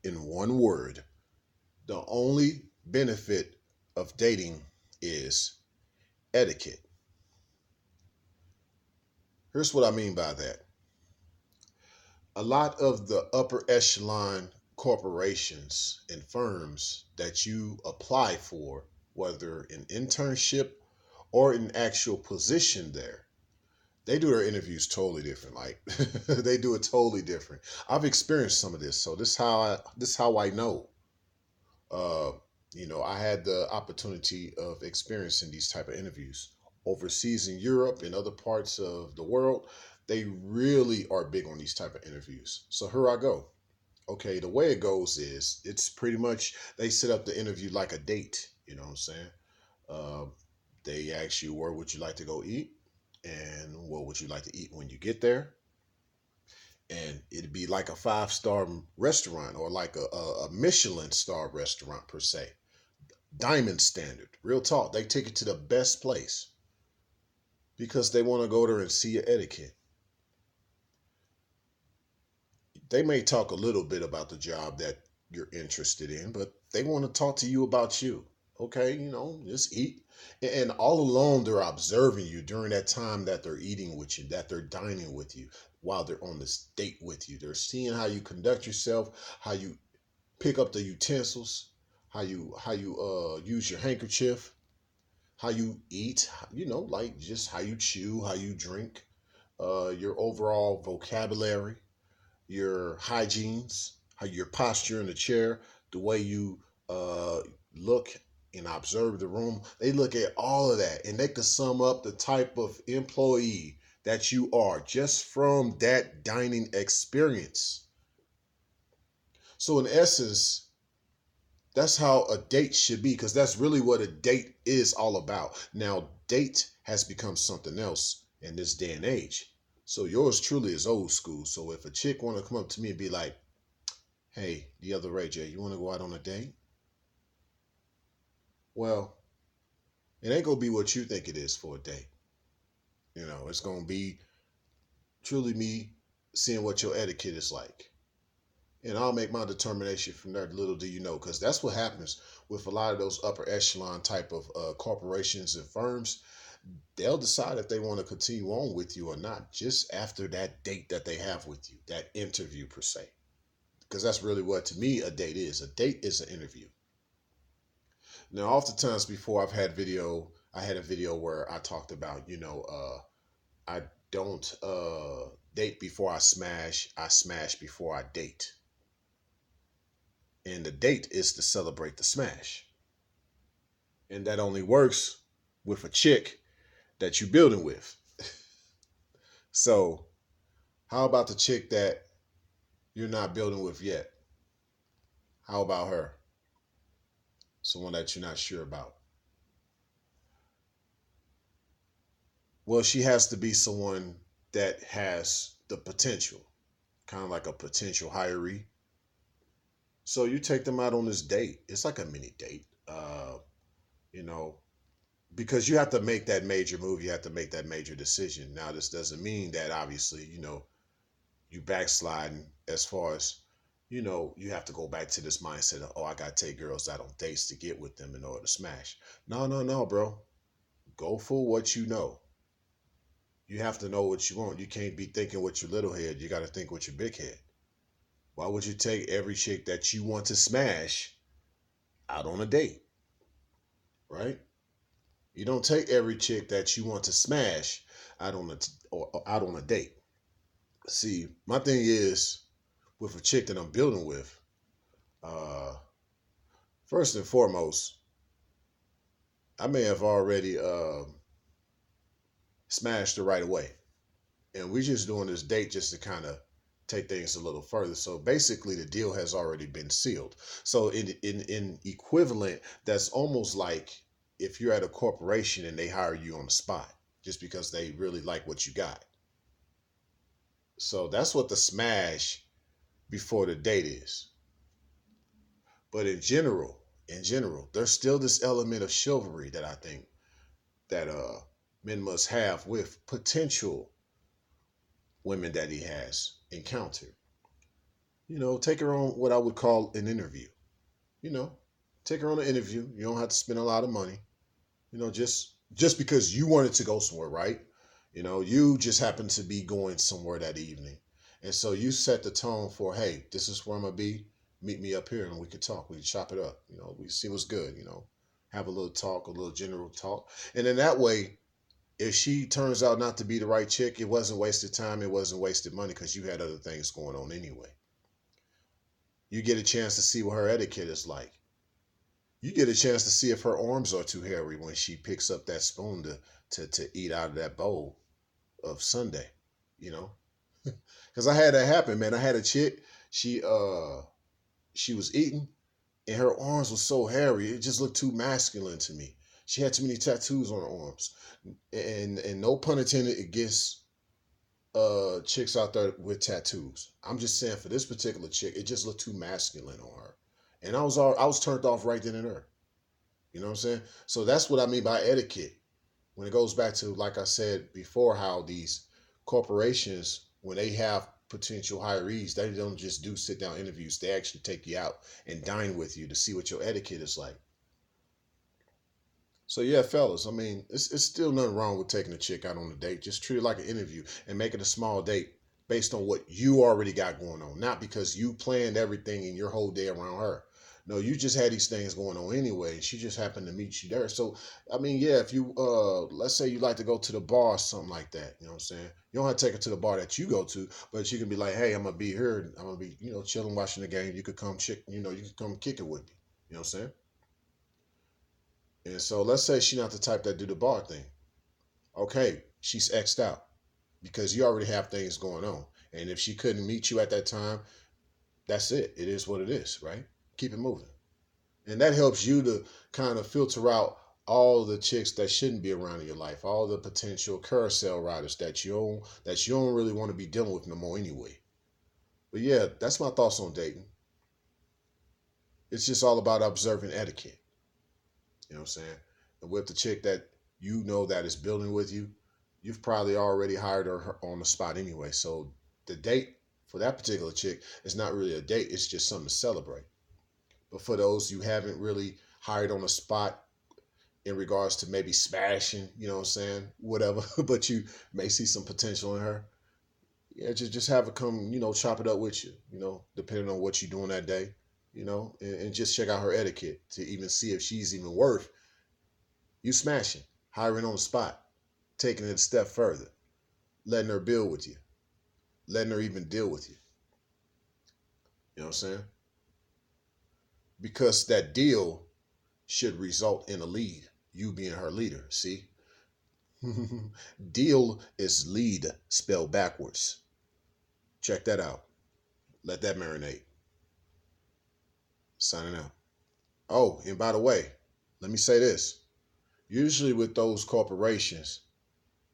in one word, the only benefit of dating is etiquette. Here's what I mean by that. A lot of the upper echelon corporations and firms that you apply for, whether an internship or an actual position there, they do their interviews totally different. Like they do it totally different. I've experienced some of this, so this is how I know. Uh, I had the opportunity of experiencing these type of interviews overseas in Europe and other parts of the world. They really are big on these type of interviews. So here I go. Okay, the way it goes is it's pretty much they set up the interview like a date. You know what I'm saying? Uh, they ask you where would you like to go eat, and what would you like to eat when you get there, and it'd be like a 5-star restaurant or like a Michelin star restaurant per se, diamond standard. Real talk, they take it to the best place because they want to go there and see your etiquette. They may talk a little bit about the job that you're interested in, but they want to talk to you about you. Okay, just eat. And all along, they're observing you during that time that they're eating with you, that they're dining with you, while they're on this date with you. They're seeing how you conduct yourself, how you pick up the utensils, how you use your handkerchief, how you eat, like just how you chew, how you drink, your overall vocabulary, your hygienes, how your posture in the chair, the way you look and observe the room. They look at all of that and they can sum up the type of employee that you are just from that dining experience. So, in essence, that's how a date should be because that's really what a date is all about. Now, date has become something else in this day and age. So yours truly is old school. So if a chick want to come up to me and be like, "Hey, the other Ray J, you want to go out on a date?" Well, it ain't gonna be what you think it is for a date. It's gonna be truly me seeing what your etiquette is like, and I'll make my determination from there. Little do you know, because that's what happens with a lot of those upper echelon type of corporations and firms. They'll decide if they want to continue on with you or not just after that date that they have with you, that interview per se. Because that's really what to me a date is. A date is an interview. Now, oftentimes before I had a video where I talked about, I don't date before I smash before I date. And the date is to celebrate the smash. And that only works with a chick that you're building with. So, how about the chick that you're not building with yet? How about her? Someone that you're not sure about. Well, she has to be someone that has the potential, kind of like a potential hiree. So you take them out on this date. It's like a mini date, you know, because you have to make that major move. You have to make that major decision. Now, this doesn't mean that obviously, you backsliding as far as, you have to go back to this mindset of, oh, I got to take girls out on dates to get with them in order to smash. No, no, no, bro. Go for what you know. You have to know what you want. You can't be thinking with your little head. You got to think with your big head. Why would you take every chick that you want to smash out on a date, right? You don't take every chick that you want to smash or out on a date. See, my thing is with a chick that I'm building with. Uh, First and foremost, I may have already smashed her right away, and we're just doing this date just to kind of take things a little further. So basically, the deal has already been sealed. So in equivalent, that's almost like if you're at a corporation and they hire you on the spot just because they really like what you got. So that's what the smash before the date is. But in general, there's still this element of chivalry that I think that men must have with potential women that he has encountered. take her on what I would call an interview. You know, take her on an interview. You don't have to spend a lot of money. Just because you wanted to go somewhere, right? You just happen to be going somewhere that evening. And so you set the tone for, hey, this is where I'm gonna be. Meet me up here and we could talk. We could chop it up. We see what's good, have a little talk, a little general talk. And then that way, if she turns out not to be the right chick, it wasn't wasted time, it wasn't wasted money because you had other things going on anyway. You get a chance to see what her etiquette is like. You get a chance to see if her arms are too hairy when she picks up that spoon to eat out of that bowl of Sunday, you know? Because I had that happen, man. I had a chick, she she was eating and her arms were so hairy, it just looked too masculine to me. She had too many tattoos on her arms. And no pun intended against chicks out there with tattoos. I'm just saying for this particular chick, it just looked too masculine on her. And I was turned off right then and there. You know what I'm saying? So that's what I mean by etiquette. When it goes back to, like I said before, how these corporations, when they have potential hirees, they don't just do sit down interviews. They actually take you out and dine with you to see what your etiquette is like. So yeah, fellas, I mean, it's still nothing wrong with taking a chick out on a date. Just treat it like an interview and make it a small date based on what you already got going on, not because you planned everything in your whole day around her. No, you just had these things going on anyway, and she just happened to meet you there. So, I mean, yeah, if you let's say you like to go to the bar or something like that, you know what I'm saying? You don't have to take her to the bar that you go to, but you can be like, hey, I'm gonna be here, I'm gonna be, chilling, watching the game. You could come you could come kick it with me. You know what I'm saying? And so let's say she's not the type that do the bar thing. Okay, she's X'd out because you already have things going on. And if she couldn't meet you at that time, that's it. It is what it is, right? Keep it moving. And that helps you to kind of filter out all the chicks that shouldn't be around in your life, all the potential carousel riders that you don't really want to be dealing with no more anyway. But yeah, that's my thoughts on dating. It's just all about observing etiquette. You know what I'm saying? And with the chick that you know that is building with you, you've probably already hired her on the spot anyway. So the date for that particular chick is not really a date, it's just something to celebrate. But for those you haven't really hired on the spot in regards to maybe smashing, you know what I'm saying, whatever, but you may see some potential in her, yeah, just have her come, chop it up with you, depending on what you're doing that day, and just check out her etiquette to even see if she's even worth you smashing, hiring on the spot, taking it a step further, letting her build with you, letting her even deal with you. You know what I'm saying? Because that deal should result in a lead, you being her leader. See? Deal is lead spelled backwards. Check that out. Let that marinate. Signing out. Oh, and by the way, let me say this. Usually with those corporations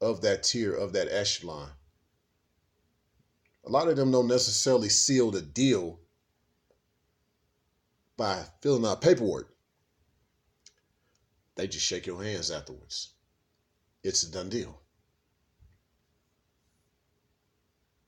of that tier, of that echelon, a lot of them don't necessarily seal the deal by filling out paperwork. They just shake your hands afterwards. It's a done deal.